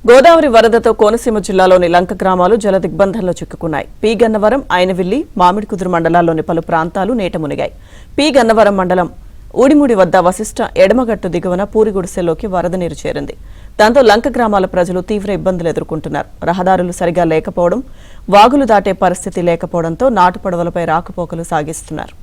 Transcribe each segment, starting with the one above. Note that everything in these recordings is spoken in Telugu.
గోదావరి వరదతో కోనసీమ జిల్లాలోని లంక గ్రామాలు జల దిగ్బంధంలో చిక్కుకున్నాయి. పి గన్నవరం, ఐనవిల్లి, మామిడికుదురు మండలాల్లోని పలు ప్రాంతాలు నీట మునిగాయి. పి గన్నవరం మండలం ఊడిముడి వద్ద వశిష్ట ఎడమగట్టు దిగువన పూరిగుడిసెలోకి వరద నీరు చేరింది. దాంతో లంక గ్రామాల ప్రజలు తీవ్ర ఇబ్బందులు ఎదుర్కొంటున్నారు. రహదారులు సరిగా లేకపోవడం, వాగులు దాటే పరిస్థితి లేకపోవడంతో నాటు పడవలపై రాకపోకలు సాగిస్తున్నారు.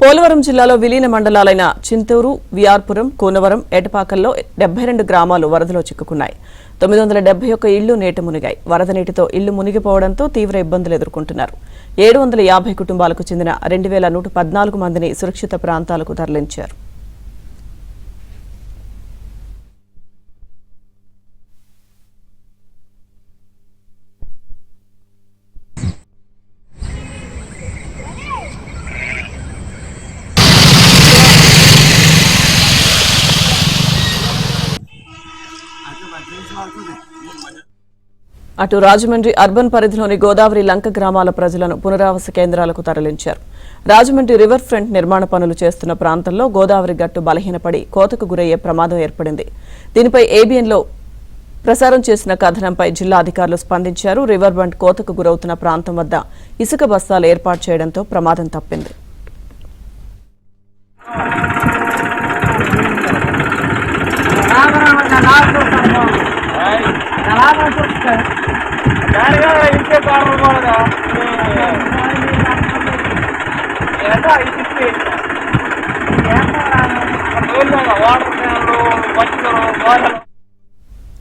పోలవరం జిల్లాలో విలీన మండలాలైన చింతూరు, విఆర్పురం, కోనవరం, ఏటపాకల్లో 72 గ్రామాలు వరదలో చిక్కుకున్నాయి. 971 ఇళ్లు నీట మునిగాయి. వరద నీటితో ఇళ్లు మునిగిపోవడంతో తీవ్ర ఇబ్బందులు ఎదుర్కొంటున్నారు. 750 కుటుంబాలకు చెందిన 2114 మందిని సురక్షిత ప్రాంతాలకు తరలించారు. అటు రాజమండ్రి అర్బన్ పరిధిలోని గోదావరి లంక గ్రామాల ప్రజలను పునరావాస కేంద్రాలకు తరలించారు. రాజమండ్రి రివర్ ఫ్రంట్ నిర్మాణ పనులు చేస్తున్న ప్రాంతంలో గోదావరి గట్టు బలహీనపడి కోతకు గురయ్యే ప్రమాదం ఏర్పడింది. దీనిపై ఏబిఎన్లో ప్రసారం చేసిన కథనంపై జిల్లా అధికారులు స్పందించారు. రివర్ బండ్ కోతకు గురవుతున్న ప్రాంతం వద్ద ఇసుక బస్తాలు ఏర్పాటు చేయడంతో ప్రమాదం తప్పింది.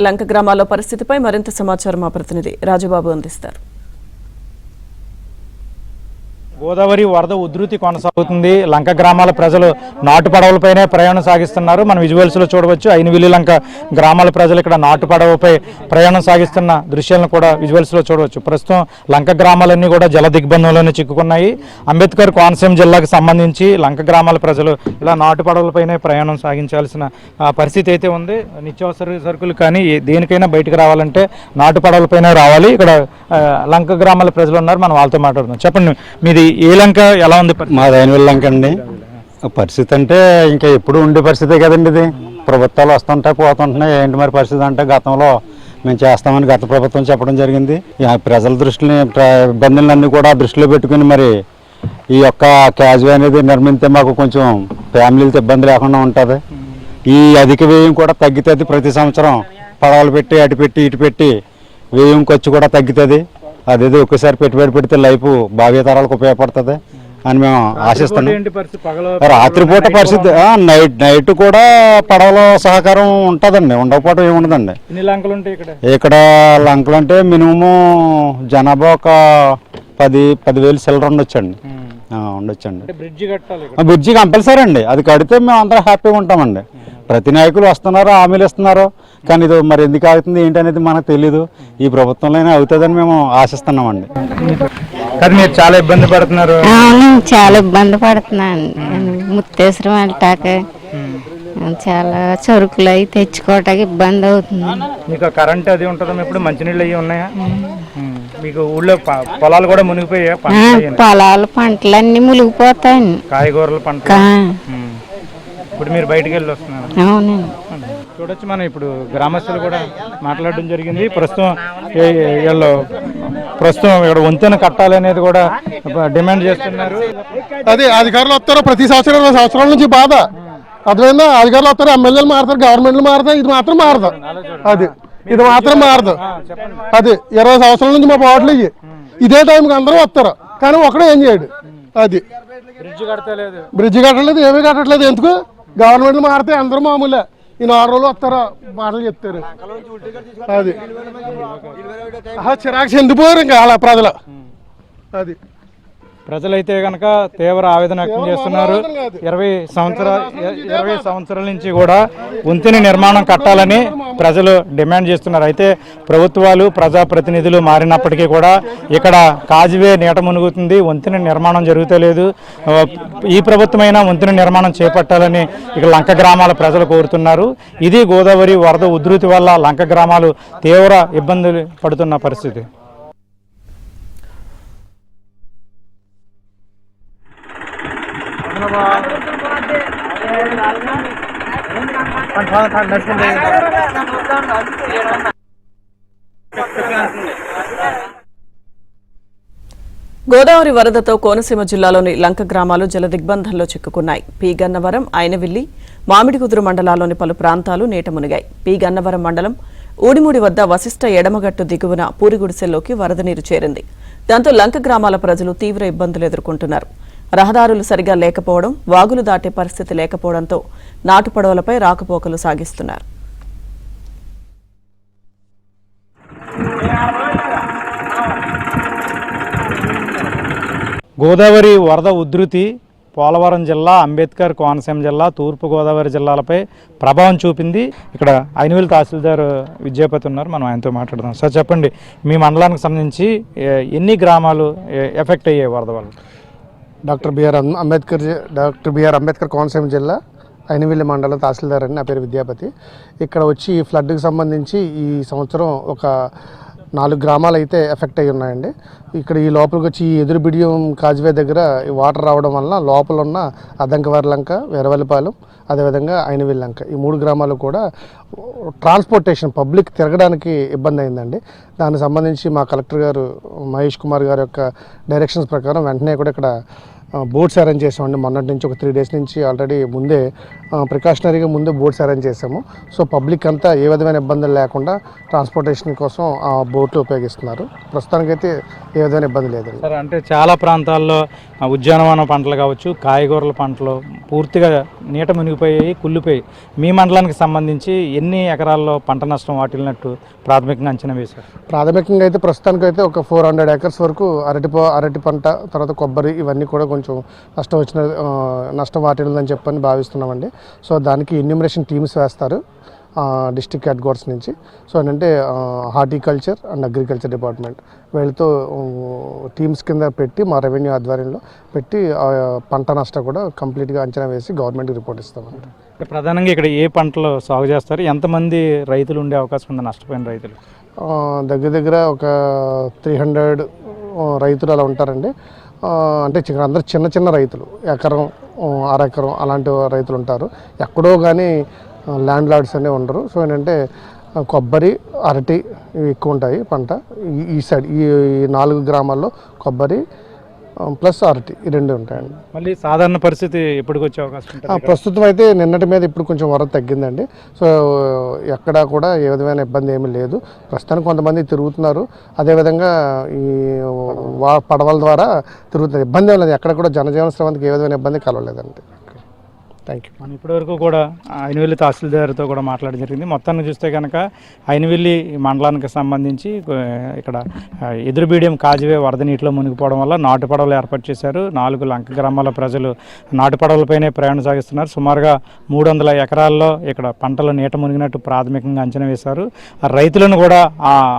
లంక గ్రామాల్లో పరిస్థితిపై మరింత సమాచారం మా ప్రతినిధి రాజబాబు అందిస్తారు. గోదావరి వరద ఉధృతి కొనసాగుతుంది. లంక గ్రామాల ప్రజలు నాటు పడవలపైనే ప్రయాణం సాగిస్తున్నారు. మనం విజువల్స్ లో చూడవచ్చు. ఐనవిల్లి లంక గ్రామాల ప్రజలు ఇక్కడ నాటు పడవపై ప్రయాణం సాగిస్తున్న దృశ్యాలను కూడా విజువల్స్ లో చూడవచ్చు. ప్రస్తుతం లంక గ్రామాలన్నీ కూడా జల దిగ్బంధంలోనే చిక్కుకున్నాయి. అంబేద్కర్ కోనసీమ జిల్లాకు సంబంధించి లంక గ్రామాల ప్రజలు ఇలా నాటు పడవలపైనే ప్రయాణం సాగించాల్సిన పరిస్థితి అయితే ఉంది. నిత్యావసర సరుకులు కానీ దేనికైనా బయటకు రావాలంటే నాటు పడవలపైనే రావాలి. ఇక్కడ లంక గ్రామాల ప్రజలు ఉన్నారు, మనం వాళ్ళతో మాట్లాడుతున్నాం. చెప్పండి, మీది ఏ లంక, ఎలా ఉంది? మాది ఐనవిల్లి లంక అండి. పరిస్థితి అంటే ఇంకా ఎప్పుడు ఉండే పరిస్థితే కదండి. ఇది ప్రభుత్వాలు వస్తుంటాయి పోతుంటున్నాయి. ఏంటి మరి పరిస్థితి అంటే గతంలో మేము చేస్తామని గత ప్రభుత్వం చెప్పడం జరిగింది. ప్రజల దృష్టిని ఇబ్బందులన్నీ కూడా దృష్టిలో పెట్టుకుని మరి ఈ యొక్క క్యాజువే అనేది నిర్మిస్తే మాకు కొంచెం ఫ్యామిలీలతో ఇబ్బంది లేకుండా ఉంటుంది. ఈ అధిక వ్యయం కూడా తగ్గుతుంది. ప్రతి సంవత్సరం పడవలు పెట్టి అటు పెట్టి ఇటు పెట్టి వ్యయం ఖర్చు కూడా తగ్గుతుంది. అదేదో ఒక్కసారి పెట్టుబడి పెడితే లైఫ్ భావితరాలకు ఉపయోగపడుతుంది అని మేము ఆశిస్తున్నాం. రాత్రిపూట పరిస్థితి నైట్ కూడా పడవల సహకారం ఉంటుందండి, ఉండకపోవడం ఏముండదండి. ఇక్కడ లంకలు అంటే మినిమం జనాభా ఒక 10,000 చిల్లర ఉండొచ్చండి. బ్రిడ్జి కంపల్సరీ అండి. అది కడితే మేము అందరం హ్యాపీగా ఉంటామండి. ప్రతి నాయకులు వస్తున్నారు, హామీలు ఇస్తున్నారు, కానీ ఇది మరి ఎందుకు అవుతుంది ఏంటి అనేది మనకు తెలీదు. ఈ ప్రభుత్వంలోనే అవుతుందని మేము ఆశిస్తున్నామండి. కానీ మీరు చాలా ఇబ్బంది పడుతున్నారు. చాలా ఇబ్బంది పడుతున్నాను. ముత్తేశ్వరం వెళ్ళటాక చాలా సరుకులు అవి తెచ్చుకోవటానికి ఇబ్బంది అవుతుంది. మీకు కరెంట్ అది ఉంటుందా? ఇప్పుడు మంచినీళ్ళు అవి ఉన్నాయా? మీకు ఊళ్ళో పొలాలు కూడా మునిగిపోయా? పొలాలు పంటలన్నీ మునిగిపోతాయి. కాయగూరల పంట. ఇప్పుడు మీరు బయటకు వెళ్ళి వస్తున్నారు. అవునండి. చూడొచ్చు, మనం ఇప్పుడు గ్రామస్తులు కూడా మాట్లాడడం జరిగింది. ప్రస్తుతం ఇక్కడ వంతెన కట్టాలి అనేది కూడా డిమాండ్ చేస్తున్నారు. అదే అధికారులు వస్తారు ప్రతి సంవత్సరాల నుంచి బాధ. అర్థమైందా? అధికారులు వస్తారు, ఎమ్మెల్యేలు మారుతారు, గవర్నమెంట్లు మారుతాయి, ఇది మాత్రం మారదు. ఇది మాత్రం మారదు. అది 20 సంవత్సరాల నుంచి మా బాటలు ఇవి ఇదే టైంకి అందరూ వస్తారు, కానీ ఒకడే ఏం చేయడు. అది బ్రిడ్జి కట్టలేదు, ఏమీ కట్టట్లేదు. ఎందుకు? గవర్నమెంట్లు మారితే అందరూ మామూలే. ఈ 4 రోజులు వస్తారా మాటలు చెప్తారు. అది చిరాకు చెందిపోయారు ఇంకా అలా ప్రజలు. అది ప్రజలైతే కనుక తీవ్ర ఆవేదన వ్యక్తం చేస్తున్నారు. 20 సంవత్సరాల నుంచి కూడా వంతెన నిర్మాణం కట్టాలని ప్రజలు డిమాండ్ చేస్తున్నారు. అయితే ప్రభుత్వాలు ప్రజాప్రతినిధులు మారినప్పటికీ కూడా ఇక్కడ కాజ్వే నీట మునుగుతుంది, వంతెన నిర్మాణం జరుగుతలేదు. ఈ ప్రభుత్వమైన వంతెన నిర్మాణం చేపట్టాలని ఇక్కడ లంక గ్రామాల ప్రజలు కోరుతున్నారు. ఇది గోదావరి వరద ఉధృతి వల్ల లంక గ్రామాలు తీవ్ర ఇబ్బందులు పడుతున్న పరిస్థితి. గోదావరి వరదతో కోనసీమ జిల్లాలోని లంక గ్రామాలు జలదిగ్బంధంలో చిక్కుకున్నాయి. పి గన్నవరం, ఆయనవిల్లి, మామిడికుదురు మండలాల్లోని పలు ప్రాంతాలు నీట మునిగాయి. పి గన్నవరం మండలం ఊడిముడి వద్ద వశిష్ఠ ఎడమగట్టు దిగువన పూరిగుడిసెల్లోకి వరద నీరు చేరింది. దాంతో లంక గ్రామాల ప్రజలు తీవ్ర ఇబ్బందులు ఎదుర్కొంటున్నారు. రహదారులు సరిగా లేకపోవడం, వాగులు దాటే పరిస్థితి లేకపోవడంతో నాటు పడవలపై రాకపోకలు సాగిస్తున్నారు. గోదావరి వరద ఉధృతి పోలవరం జిల్లా, అంబేద్కర్ కోనసీమ జిల్లా, తూర్పు గోదావరి జిల్లాలపై ప్రభావం చూపింది. ఇక్కడ ఐనవిల్ తహసీల్దార్ విద్యాపతి ఉన్నారు, మనం ఆయనతో మాట్లాడదాం. సార్ చెప్పండి, మీ మండలానికి సంబంధించి ఎన్ని గ్రామాలు ఎఫెక్ట్ అయ్యాయి వరద వల్ల? డాక్టర్ బిఆర్ అంబేద్కర్ కోనసీమ జిల్లా ఐనవిల్లి మండలం తహసీల్దార్ అని నా పేరు విద్యాపతి. ఇక్కడ వచ్చి ఈ ఫ్లడ్కి సంబంధించి ఈ సంవత్సరం ఒక 4 గ్రామాలు అయితే ఎఫెక్ట్ అయ్యి ఉన్నాయండి. ఇక్కడ ఈ లోపలికి వచ్చి ఈ ఎదురు బిడియం కాజ్వే దగ్గర వాటర్ రావడం వల్ల లోపల ఉన్న అద్దంకవారి లంక, వీరవల్లిపాలెం, అదేవిధంగా ఐనవిల్లి లంక, ఈ 3 గ్రామాలు కూడా ట్రాన్స్పోర్టేషన్ పబ్లిక్ తిరగడానికి ఇబ్బంది అయిందండి. దానికి సంబంధించి మా కలెక్టర్ గారు మహేష్ కుమార్ గారి యొక్క డైరెక్షన్స్ ప్రకారం వెంటనే కూడా ఇక్కడ బోట్స్ అరేంజ్ చేసామండి. మొన్నటి నుంచి ఒక 3 days నుంచి ఆల్రెడీ ముందే ప్రికాషనరీగా ముందే బోట్స్ అరేంజ్ చేసాము. సో పబ్లిక్ అంతా ఏ విధమైన ఇబ్బందులు లేకుండా ట్రాన్స్పోర్టేషన్ కోసం ఆ బోట్లు ఉపయోగిస్తున్నారు. ప్రస్తుతానికైతే ఏ విధమైన ఇబ్బంది లేదండి. సార్, అంటే చాలా ప్రాంతాల్లో ఉద్యానవన పంటలు కావచ్చు, కాయగూరల పంటలు పూర్తిగా నీట మునిగిపోయాయి, కుళ్ళిపోయి. మీ మండలానికి సంబంధించి ఎన్ని ఎకరాల్లో పంట నష్టం వాటిల్లినట్టు ప్రాథమికంగా అంచనా వేశారు? ప్రాథమికంగా అయితే ప్రస్తుతానికైతే ఒక 400 acres వరకు అరటి పంట, తర్వాత కొబ్బరి, ఇవన్నీ కూడా కొంచెం నష్టం వాటిల్లని చెప్పని భావిస్తున్నామండి. సో దానికి ఎన్యూమరేషన్ టీమ్స్ వేస్తారు డిస్ట్రిక్ట్ హెడ్ క్వార్టర్స్ నుంచి. సో ఏంటంటే హార్టికల్చర్ అండ్ అగ్రికల్చర్ డిపార్ట్మెంట్ వీళ్ళతో టీమ్స్ కింద పెట్టి మా రెవెన్యూ ఆధ్వర్యంలో పెట్టి పంట నష్టం కూడా కంప్లీట్గా అంచనా వేసి గవర్నమెంట్కి రిపోర్ట్ ఇస్తామండి. ప్రధానంగా ఇక్కడ ఏ పంటలు సాగు చేస్తారు? ఎంతమంది రైతులు ఉండే అవకాశం ఉంది, నష్టపోయిన రైతులు? దగ్గర ఒక 300 రైతులు అలా ఉంటారండి. అంటే అందరూ చిన్న రైతులు, ఎకరం, అరెకరం అలాంటి రైతులు ఉంటారు. ఎక్కడో కానీ ల్యాండ్ లార్డ్స్ అనేవి ఉండరు. సో ఏంటంటే కొబ్బరి, అరటి ఇవి ఎక్కువ ఉంటాయి పంట. ఈ సైడ్ ఈ 4 గ్రామాల్లో కొబ్బరి ప్లస్ అరటి ఈ 2 ఉంటాయండి. మళ్ళీ సాధారణ పరిస్థితి ఎప్పటికి వచ్చే అవకాశం ఉంటుంది? ప్రస్తుతం అయితే నిన్నటి మీద ఇప్పుడు కొంచెం వరద తగ్గిందండి. సో ఎక్కడా కూడా ఏ విధమైన ఇబ్బంది ఏమీ లేదు. ప్రస్తుతానికి కొంతమంది తిరుగుతున్నారు. అదేవిధంగా ఈ పడవల ద్వారా తిరుగుతున్నారు. ఇబ్బంది ఏం లేదు. ఎక్కడ కూడా జనజీవన శ్రవంతికి ఏ విధమైన ఇబ్బంది కలవలేదండి. Thank you. మనం ఇప్పటివరకు కూడా ఐనవిల్లి తహసీల్దార్తో కూడా మాట్లాడడం జరిగింది. మొత్తాన్ని చూస్తే కనుక ఐనవిల్లి మండలానికి సంబంధించి ఇక్కడ ఎదురుబీడియం కాజ్వే వరద నీటిలో మునిగిపోవడం వల్ల నాటు పడవలు ఏర్పాటు చేశారు. 4 లంక గ్రామాల ప్రజలు నాటు పడవలపైనే ప్రయాణం సాగిస్తున్నారు. సుమారుగా 300 ఎకరాల్లో ఇక్కడ పంటలు నీట మునిగినట్టు ప్రాథమికంగా అంచనా వేశారు. రైతులను కూడా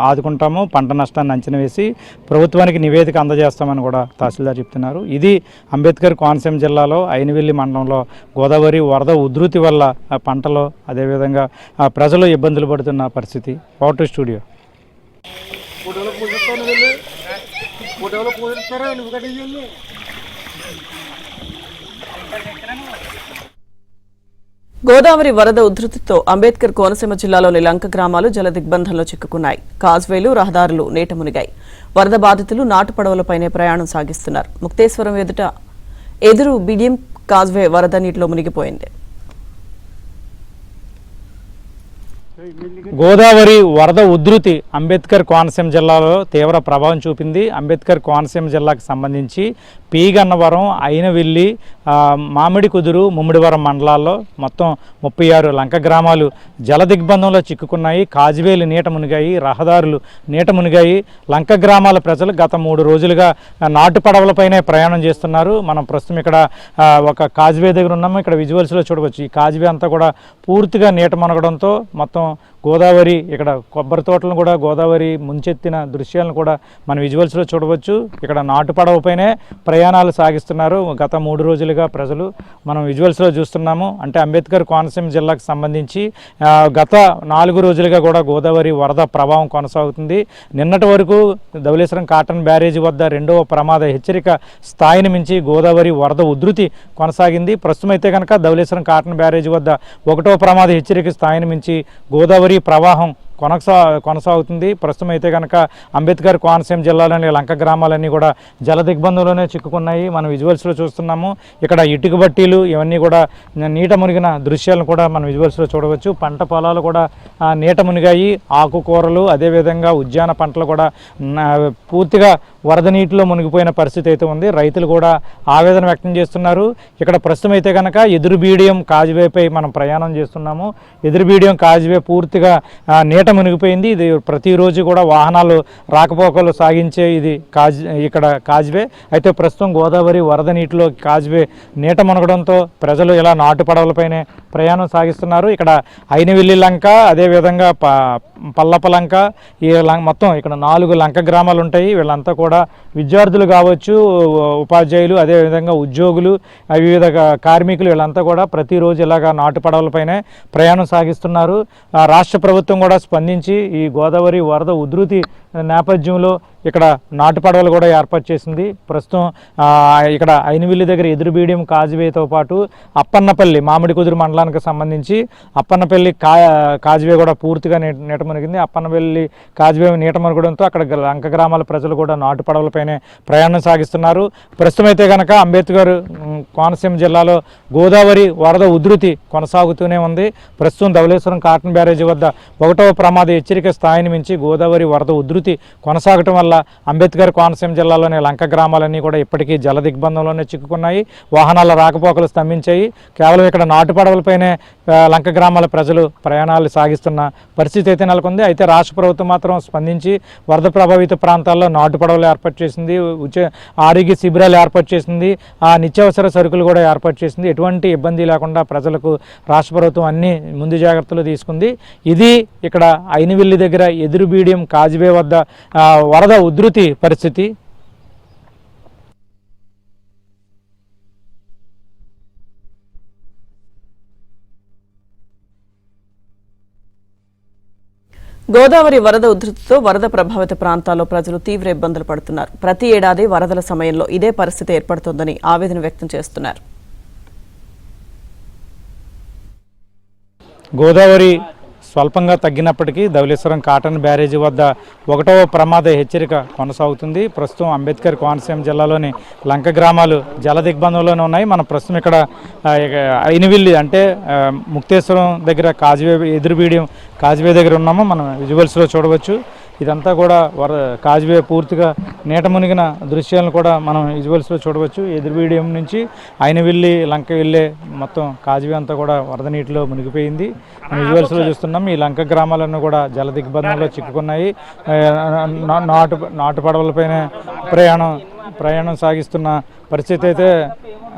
ఆదుకుంటాము, పంట నష్టాన్ని అంచనా వేసి ప్రభుత్వానికి నివేదిక అందజేస్తామని కూడా తహసీల్దార్ చెప్తున్నారు. ఇది అంబేద్కర్ కోనసీమ జిల్లాలో ఐనవిల్లి మండలంలో గోదావరి వరద ఉధృతి వల్ల పంటలు, అదేవిధంగా ప్రజలు ఇబ్బందులు పడుతున్న పరిస్థితి. Power to studio. గోదావరి వరద ఉధృతితో అంబేద్కర్ కోనసీమ జిల్లాలోని లంక గ్రామాలు జలదిగ్బంధంలో చిక్కుకున్నాయి. కాజ్వేలు, రహదారులు నీట మునిగాయి. వరద బాధితులు నాటు పడవలపైనే ప్రయాణం సాగిస్తున్నారు. ముక్తేశ్వరం ఎదురు బిడియం కాజ్వే వరద నీటిలో మునిగిపోయింది. గోదావరి వరద ఉధృతి అంబేద్కర్ కోనసీమ జిల్లాలో తీవ్ర ప్రభావం చూపింది. అంబేద్కర్ కోనసీమ జిల్లాకు సంబంధించి గన్నవరం, అయినవిల్లి, మామిడి కుదురు, ముమ్మిడివరం మండలాల్లో మొత్తం 36 లంక గ్రామాలు జల దిగ్బంధంలో చిక్కుకున్నాయి. కాజువేలు నీట మునిగాయి, రహదారులు నీట మునిగాయి. లంక గ్రామాల ప్రజలు గత 3 రోజులుగా నాటు పడవలపైనే ప్రయాణం చేస్తున్నారు. మనం ప్రస్తుతం ఇక్కడ ఒక కాజువే దగ్గర ఉన్నాము. ఇక్కడ విజువల్స్లో చూడవచ్చు. ఈ కాజువే అంతా కూడా పూర్తిగా నీట మునగడంతో మొత్తం గోదావరి, ఇక్కడ కొబ్బరి తోటలను కూడా గోదావరి ముంచెత్తిన దృశ్యాలను కూడా మన విజువల్స్లో చూడవచ్చు. ఇక్కడ నాటు పడవపైనే ప్రయాణాలు సాగిస్తున్నారు గత 3 రోజులుగా ప్రజలు. మనం విజువల్స్లో చూస్తున్నాము. అంటే అంబేద్కర్ కోనసీమ జిల్లాకు సంబంధించి గత 4 రోజులుగా కూడా గోదావరి వరద ప్రభావం కొనసాగుతుంది. నిన్నటి వరకు ధవళేశ్వరం కాటన్ బ్యారేజీ వద్ద 2వ ప్రమాద హెచ్చరిక స్థాయిని మించి గోదావరి వరద ఉధృతి కొనసాగింది. ప్రస్తుతం అయితే కనుక ధవళేశ్వరం కాటన్ బ్యారేజీ వద్ద 1వ ప్రమాద హెచ్చరిక స్థాయిని మించి గోదావరి ప్రవాహం కొనసాగుతుంది. ప్రస్తుతం అయితే కనుక అంబేద్కర్ కోనసీమ జిల్లాలోని లంక గ్రామాలన్నీ కూడా జల దిగ్బంధంలోనే చిక్కుకున్నాయి. మనం విజువల్స్లో చూస్తున్నాము. ఇక్కడ ఇటుక బట్టీలు ఇవన్నీ కూడా నీట మునిగిన దృశ్యాలను కూడా మనం విజువల్స్లో చూడవచ్చు. పంట పొలాలు కూడా నీట మునిగాయి. ఆకుకూరలు అదేవిధంగా ఉద్యాన పంటలు కూడా పూర్తిగా వరద నీటిలో మునిగిపోయిన పరిస్థితి అయితే ఉంది. రైతులు కూడా ఆవేదన వ్యక్తం చేస్తున్నారు. ఇక్కడ ప్రస్తుతం అయితే కనుక ఎదురుబీడియం కాజువేపై మనం ప్రయాణం చేస్తున్నాము. ఎదురుబీడియం కాజువే పూర్తిగా నీట మునిగిపోయింది. ఇది ప్రతిరోజు కూడా వాహనాలు రాకపోకలు సాగించే ఇది ఇక్కడ కాజువే. అయితే ప్రస్తుతం గోదావరి వరద నీటిలో కాజువే నీట మునగడంతో ప్రజలు ఇలా నాటు పడవలపైనే ప్రయాణం సాగిస్తున్నారు. ఇక్కడ అయినవిల్లి లంక, అదేవిధంగా పల్లప లంక, ఈ మొత్తం ఇక్కడ 4 లంక గ్రామాలు ఉంటాయి. వీళ్ళంతా కూడా విద్యార్థులు కావచ్చు, ఉపాధ్యాయులు, అదేవిధంగా ఉద్యోగులు, వివిధ కార్మికులు, వీళ్ళంతా కూడా ప్రతిరోజు ఇలాగా నాటు పడవలపైనే ప్రయాణం సాగిస్తున్నారు. రాష్ట్ర ప్రభుత్వం కూడా స్పందించి ఈ గోదావరి వరద ఉధృతి నేపథ్యంలో ఇక్కడ నాటు పడవలు కూడా ఏర్పాటు చేసింది. ప్రస్తుతం ఇక్కడ అయినవిల్లి దగ్గర ఎదురుబీడియం కాజువేతో పాటు అప్పన్నపల్లి మామిడి కుదురు మండలానికి సంబంధించి అప్పన్నపల్లి కాజువే కూడా పూర్తిగా నీట మునిగింది. అప్పన్నపల్లి కాజువే నీట మునగడంతో అక్కడ లంక గ్రామాల ప్రజలు కూడా నాటు పడవలపైనే ప్రయాణం సాగిస్తున్నారు. ప్రస్తుతం అయితే కనుక అంబేద్కర్ కోనసీమ జిల్లాలో గోదావరి వరద ఉధృతి కొనసాగుతూనే ఉంది. ప్రస్తుతం ధవళేశ్వరం కాటన్ బ్యారేజీ వద్ద 1వ ప్రమాద హెచ్చరిక స్థాయిని మించి గోదావరి వరద ఉధృతి కొనసాగటం వల్ల అంబేద్కర్ కోనసీమ జిల్లాలోని లంక గ్రామాలన్నీ కూడా ఇప్పటికీ జల దిగ్బంధంలోనే చిక్కుకున్నాయి. వాహనాల రాకపోకలు స్తంభించాయి. కేవలం ఇక్కడ నాటు పడవలపైనే లంక గ్రామాల ప్రజలు ప్రయాణాలు సాగిస్తున్న పరిస్థితి అయితే నెలకొంది. అయితే రాష్ట్ర ప్రభుత్వం మాత్రం స్పందించి వరద ప్రభావిత ప్రాంతాల్లో నాటు పడవలు ఏర్పాటు చేసింది, ఆరోగ్య శిబిరాలు ఏర్పాటు చేసింది, నిత్యావసర సరుకులు కూడా ఏర్పాటు చేసింది. ఎటువంటి ఇబ్బంది లేకుండా ప్రజలకు రాష్ట్ర ప్రభుత్వం అన్ని ముందు జాగ్రత్తలు తీసుకుంది. ఇది ఇక్కడ అయినవిల్లి దగ్గర ఎదురుబీడియం కాజువే వద్ద వరద ఉధృతి పరిస్థితి. గోదావరి వరద ఉధృతితో వరద ప్రభావిత ప్రాంతాల్లో ప్రజలు తీవ్ర ఇబ్బందులు పడుతున్నారు. ప్రతి ఏడాది వరదల సమయంలో ఇదే పరిస్థితి ఏర్పడుతోందని ఆవేదన వ్యక్తం చేస్తున్నారు. గోదావరి స్వల్పంగా తగ్గినప్పటికీ ధవళేశ్వరం కాటన్ బ్యారేజీ వద్ద 1వ ప్రమాద హెచ్చరిక కొనసాగుతుంది. ప్రస్తుతం అంబేద్కర్ కోనసీమ జిల్లాలోని లంక గ్రామాలు జల దిగ్బంధంలోనే ఉన్నాయి. మనం ప్రస్తుతం ఇక్కడ అయినవిల్లి అంటే ముక్తేశ్వరం దగ్గర కాజువే ఎదురుబీడియం కాజువే దగ్గర ఉన్నాము. మనం విజువల్స్లో చూడవచ్చు. ఇదంతా కూడా కాజువే పూర్తిగా నీట మునిగిన దృశ్యాలను కూడా మనం విజువల్స్లో చూడవచ్చు. ఎదురుబీడియం నుంచి అయినవిల్లి లంక వెళ్ళే మొత్తం కాజువే అంతా కూడా వరద నీటిలో మునిగిపోయింది. మనం విజువల్స్లో చూస్తున్నాం. ఈ లంక గ్రామాలన్నీ కూడా జల దిగ్బంధంలో చిక్కుకున్నాయి. నాటు పడవలపైన ప్రయాణం సాగిస్తున్న పరిస్థితి అయితే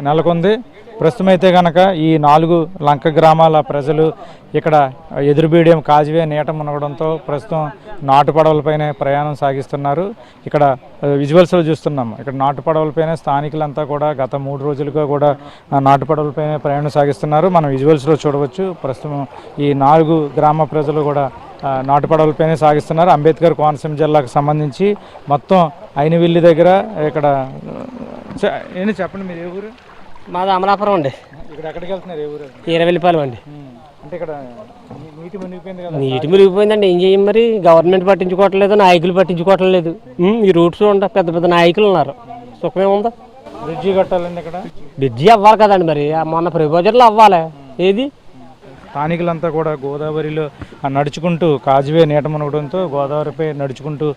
నెలకొంది. ప్రస్తుతం అయితే కనుక ఈ 4 లంక గ్రామాల ప్రజలు ఇక్కడ ఎదురుబీడియం కాజువే నీట మునగడంతో ప్రస్తుతం నాటు పడవలపైనే ప్రయాణం సాగిస్తున్నారు. ఇక్కడ విజువల్స్లో చూస్తున్నాము. ఇక్కడ నాటు పడవలపైనే స్థానికులంతా కూడా గత 3 రోజులుగా కూడా నాటు పడవలపైనే ప్రయాణం సాగిస్తున్నారు. మనం విజువల్స్లో చూడవచ్చు. ప్రస్తుతం ఈ 4 గ్రామ ప్రజలు కూడా నాటు పడవలపైనే సాగిస్తున్నారు. అంబేద్కర్ కోనసీమ జిల్లాకు సంబంధించి మొత్తం అయినవిల్లి దగ్గర ఇక్కడ ఏంటి చెప్పండి, మీరు ఏ ఊరు? మాది అమలాపురం అండి. ఇక్కడ ఎక్కడికి వెళ్తున్నారు? ఏ ఊరు? ఈరవెల్లిపాలెం అండి. అంటే ఇక్కడ నీటి మునిగిపోయింది కదా? నీటి మునిగిపోయిందండి. ఏం చేయం మరి? గవర్నమెంట్ పట్టించుకోవట్లేదు, నాయకులు పట్టించుకోవట్లేదు. ఈ రూట్స్ ఉండ పెద్ద పెద్ద నాయకులు ఉన్నారు. సుఖమే ఉందా? బ్రిడ్జి కట్టాలండి. ఇక్కడ బ్రిడ్జి అవ్వాలి కదండి. మరి మొన్న ప్రీ బడ్జెట్లో అవ్వాలి. ఏది స్థానికులంతా కూడా గోదావరిలో నడుచుకుంటూ కాజువే నీట మునగడంతో గోదావరిపై నడుచుకుంటూ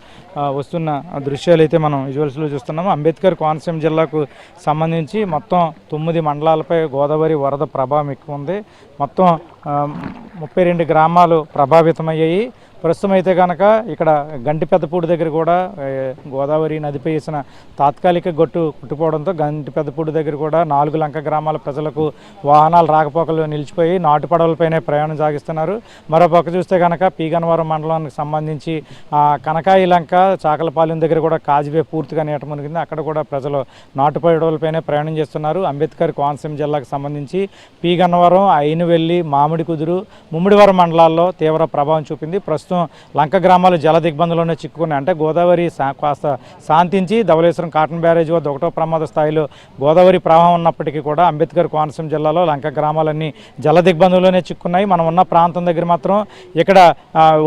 వస్తున్న దృశ్యాలు అయితే మనం విజువల్స్లో చూస్తున్నాము. అంబేద్కర్ కోనసీమ జిల్లాకు సంబంధించి మొత్తం 9 మండలాలపై గోదావరి వరద ప్రభావం ఎక్కువ ఉంది. మొత్తం 32 గ్రామాలు ప్రభావితమయ్యాయి. ప్రస్తుతం అయితే కనుక ఇక్కడ గంటిపెద్దపూడి దగ్గర కూడా గోదావరి నదిపై వేసిన తాత్కాలిక గట్టు కుట్టుపోవడంతో గంటిపెద్దపూడి దగ్గర కూడా 4 లంక గ్రామాల ప్రజలకు వాహనాలు రాకపోకలు నిలిచిపోయి నాటు పడవలపైనే ప్రయాణం సాగిస్తున్నారు. మరోపక్క చూస్తే కనుక పీగన్నవరం మండలానికి సంబంధించి కనకాయి లంక చాకలపాలెం దగ్గర కూడా కాజువే పూర్తిగా నీట మునిగింది. అక్కడ కూడా ప్రజలు నాటు పడవలపైనే ప్రయాణం చేస్తున్నారు. అంబేద్కర్ కోనసీమ జిల్లాకు సంబంధించి పీగన్నవరం, అయినవెల్లి, మామిడికుదురు, ముమ్మిడివరం మండలాల్లో తీవ్ర ప్రభావం చూపింది. ప్రస్తుతం లంక గ్రామాలు జల దిగ్బంధంలోనే చిక్కుకున్నాయి. అంటే గోదావరి కాస్త శాంతించి ధవళేశ్వరం కాటన్ బ్యారేజ్ వద్ద 1వ ప్రమాద స్థాయిలో గోదావరి ప్రవాహం ఉన్నప్పటికీ కూడా అంబేద్కర్ కోనసీమ జిల్లాలో లంక గ్రామాలన్నీ జల దిగ్బంధంలోనే చిక్కున్నాయి. మనం ఉన్న ప్రాంతం దగ్గర మాత్రం ఇక్కడ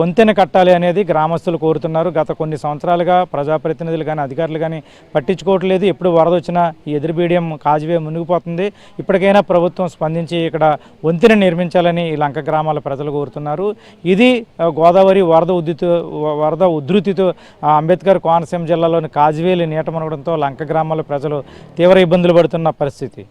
వంతెన కట్టాలి అనేది గ్రామస్తులు కోరుతున్నారు. గత కొన్ని సంవత్సరాలుగా ప్రజాప్రతినిధులు కానీ అధికారులు కానీ పట్టించుకోవట్లేదు. ఎప్పుడు వరద వచ్చినా ఈ ఎదురుబీడియం కాజువే మునిగిపోతుంది. ఇప్పటికైనా ప్రభుత్వం స్పందించి ఇక్కడ వంతెన నిర్మించాలని ఈ లంక గ్రామాల ప్రజలు కోరుతున్నారు. ఇది గోదావరి వరద ఉధృతితో అంబేద్కర్ కోనసీమ జిల్లాలోని కాజువేలు నీట మునగడంతో లంక గ్రామాల ప్రజలు తీవ్ర ఇబ్బందులు పడుతున్న పరిస్థితి.